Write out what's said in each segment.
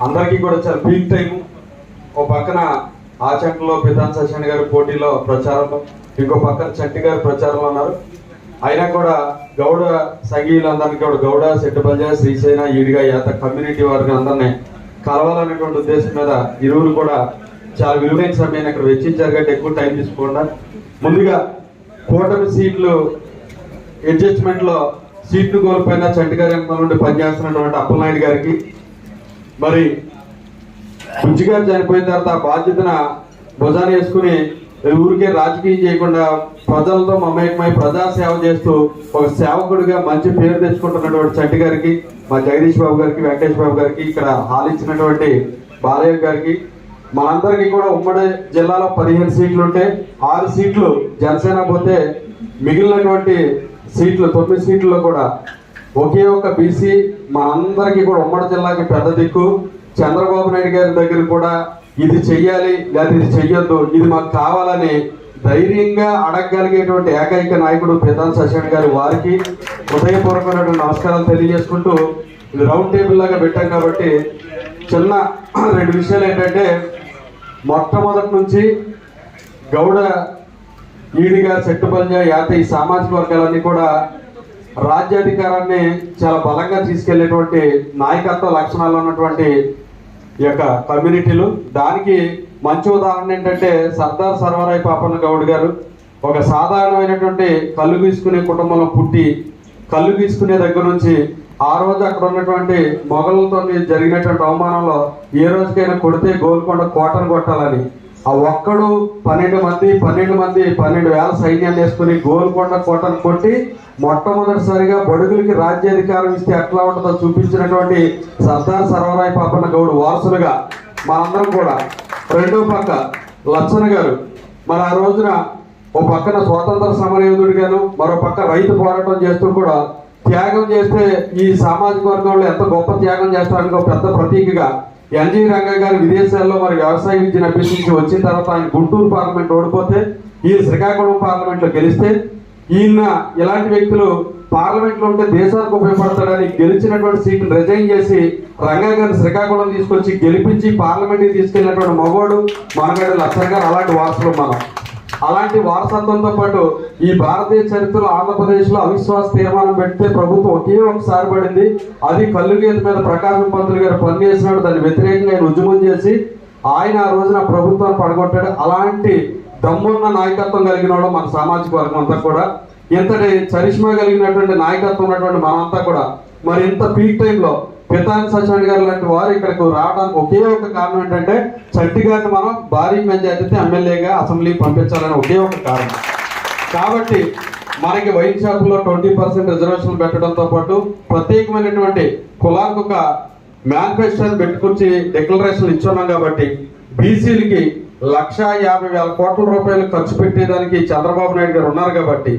అందరికీ కూడా చాలా పీక్ టైము. ఓ పక్కన ఆచంటలో పితాన్ సత్యనారాయణ గారు పోటీలో ప్రచారంలో, ఇంకో పక్కన చంటి గారు ప్రచారంలో ఉన్నారు. అయినా కూడా గౌడ సంఘీయులందరికీ కూడా గౌడ సెట్టుబల్జ శ్రీశైన ఈడిగా యాత కమ్యూనిటీ వారికి అందరినీ కలవాలనేటువంటి ఉద్దేశం మీద ఇరువురు కూడా చాలా విలువైన సమయాన్ని అక్కడ వెచ్చించారు కాబట్టి ఎక్కువ టైం తీసుకోకుండా ముందుగా కూటమి సీట్లు అడ్జస్ట్మెంట్ లో సీట్లు కోల్పోయిన చంటి గారి నుండి పనిచేస్తున్నటువంటి అప్పలనాయుడు గారికి, మరి బుజ్జి గారు చనిపోయిన తర్వాత ఆ బాధ్యతను భుజాన వేసుకుని ఊరికే రాజకీయం చేయకుండా ప్రజలతో మమేకమై ప్రజాసేవ చేస్తూ ఒక సేవకుడిగా మంచి పేరు తెచ్చుకుంటున్నటువంటి చంటి గారికి, మా జగదీష్ బాబు గారికి, వెంకటేష్ బాబు గారికి, ఇక్కడ హాల్ ఇచ్చినటువంటి బాలయ్య గారికి, మనందరికీ కూడా ఉమ్మడి జిల్లాలో 15 సీట్లు ఉంటే 6 సీట్లు జనసేన పోతే మిగిలినటువంటి సీట్లు 9 సీట్లలో కూడా ఒకే ఒక బీసీ మనందరికీ కూడా ఉమ్మడి జిల్లాకి పెద్ద దిక్కు. చంద్రబాబు నాయుడు గారి దగ్గర కూడా ఇది చెయ్యాలి లేదా ఇది చెయ్యొద్దు, ఇది మాకు కావాలని ధైర్యంగా అడగగలిగేటువంటి ఏకైక నాయకుడు పితాన్ సత్యనారాయణ గారు. వారికి హృదయపూర్వకమైనటువంటి నమస్కారాలు తెలియజేసుకుంటూ ఇది రౌండ్ టేబుల్ లాగా పెట్టాం కాబట్టి చిన్న 2 విషయాలు ఏంటంటే, మొట్టమొదటి నుంచి గౌడ ఈడిగా సెట్టుబల్జ యాత ఈ సామాజిక వర్గాలన్నీ కూడా రాజ్యాధికారాన్ని చాలా బలంగా తీసుకెళ్లేటువంటి నాయకత్వ లక్షణాలు ఉన్నటువంటి ఈ యొక్క కమ్యూనిటీలు. దానికి మంచి ఉదాహరణ ఏంటంటే సర్దార్ సర్వరాయ్ పాపన్న గౌడ్ గారు ఒక సాధారణమైనటువంటి కళ్ళు గీసుకునే కుటుంబంలో పుట్టి కళ్ళు గీసుకునే దగ్గర నుంచి ఆ రోజు అక్కడ ఉన్నటువంటి మొఘలులతో జరిగినటువంటి అవమానంలో ఏ రోజుకైనా కొడితే గోల్కొండ కోటను కొట్టాలని ఆ ఒక్కడు 12,000 సైన్యాన్ని వేసుకుని గోల్కొండ కోటను కొట్టి మొట్టమొదటిసారిగా బడుగులకి రాజ్యాధికారం ఇస్తే ఎట్లా ఉంటుందో చూపించినటువంటి సర్దార్ సర్వరాయ్ పాపన్న గౌడ్ వారసులుగా మనందరం కూడా. రెండో పక్క లచ్చన్న గారు మరి ఆ రోజున ఓ పక్కన స్వాతంత్ర సమరయోధుడిగాను మరో పక్క రైతు పోరాటం చేస్తూ కూడా త్యాగం చేస్తే ఈ సామాజిక వర్గంలో ఎంత గొప్ప త్యాగం చేస్తారని ఒక పెద్ద ప్రతీకగా ఎన్జీ రంగా గారు విదేశాల్లో మరి వ్యవసాయ విద్యను అభ్యసించి వచ్చిన తర్వాత ఆయన గుంటూరు పార్లమెంట్ ఓడిపోతే ఈ శ్రీకాకుళం పార్లమెంట్ లో గెలిస్తే ఈయన ఇలాంటి వ్యక్తులు పార్లమెంట్ లో ఉంటే దేశానికి ఉపయోగపడతాడని గెలిచినటువంటి సీట్ను రిజైన్ చేసి రంగా గారిని శ్రీకాకుళం తీసుకొచ్చి గెలిపించి పార్లమెంట్ కి తీసుకెళ్లినటువంటి మగవాడు మనగడ్డ లచ్చన్న గారు. అలాంటి వారసులు మనం. అలాంటి వారసత్వంతో పాటు ఈ భారతీయ చరిత్రలో ఆంధ్రప్రదేశ్ లో అవిశ్వాస తీర్మానం పెడితే ప్రభుత్వం ఒకే ఒకసారి పడింది. అది కల్లుగీత మీద ప్రకాశం పంతులు గారు పనిచేసినాడు. దాన్ని వ్యతిరేకంగా ఆయన ఉద్యమం చేసి ఆయన ఆ రోజున ప్రభుత్వాన్ని పడగొట్టాడు. అలాంటి దమ్మున్న నాయకత్వం కలిగిన వాడు మన సామాజిక వర్గం అంతా కూడా. ఇంతటి చరిష్మా కలిగినటువంటి నాయకత్వం ఉన్నటువంటి మనమంతా కూడా మరి ఇంత పీక్ టైంలో పితాన్ సత్యనారాయణ గారు లాంటి వారు ఇక్కడికి రావడానికి ఒకే ఒక కారణం ఏంటంటే చంటి గారిని మనం భారీ మెజార్టీతో ఎమ్మెల్యేగా అసెంబ్లీకి పంపించాలని ఒకే ఒక కారణం. కాబట్టి మనకి వైన్ షాపుల్లో 20% రిజర్వేషన్ పెట్టడంతో పాటు ప్రత్యేకమైనటువంటి కులానికి ఒక మేనిఫెస్టోని పెట్టుకొచ్చి డిక్లరేషన్ ఇచ్చున్నాం కాబట్టి బీసీలకి 1,50,000 కోట్ల రూపాయలు ఖర్చు పెట్టేదానికి చంద్రబాబు నాయుడు గారు ఉన్నారు కాబట్టి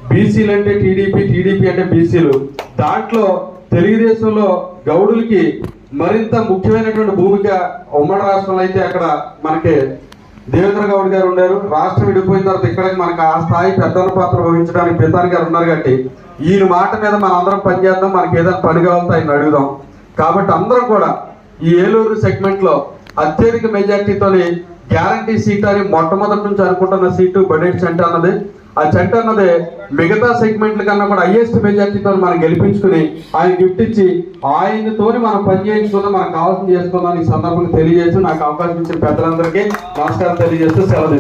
బీసీలు అంటే టీడీపీ అంటే బీసీలు. దాంట్లో తెలుగుదేశంలో గౌడులకి మరింత ముఖ్యమైనటువంటి భూమిక ఉమ్మడి రాష్ట్రంలో అయితే అక్కడ మనకి దేవేంద్ర గౌడ్ గారు ఉన్నారు. రాష్ట్రం విడిపోయిన తర్వాత ఇక్కడికి మనకు ఆ స్థాయి పెద్దల పాత్ర వహించడానికి పితాన్ గారు ఉన్నారు కాబట్టి ఈయన మాట మీద మనం అందరం పనిచేద్దాం. మనకి ఏదైనా పని కావాలంటే ఆయన అడుగుదాం. కాబట్టి అందరం కూడా ఈ ఏలూరు సెగ్మెంట్ లో అత్యధిక మెజార్టీతోని గ్యారంటీ సీట్ అని మొట్టమొదటి నుంచి అనుకుంటున్న సీటు బడేటి చంటి అన్నది. ఆ చంటి అన్నదే మిగతా సెగ్మెంట్ల కన్నా కూడా హైయెస్ట్ మెజార్టీతో మనం గెలిపించుకుని ఆయన గిఫ్ట్ ఇచ్చి ఆయనతోని మనం పని చేయించుకుందాం, మనకు కావాల్సింది చేసుకుందాం. ఈ సందర్భంగా తెలియజేస్తూ నాకు అవకాశం ఇచ్చిన పెద్దలందరికీ నమస్కారం తెలియజేస్తూ సెలవు.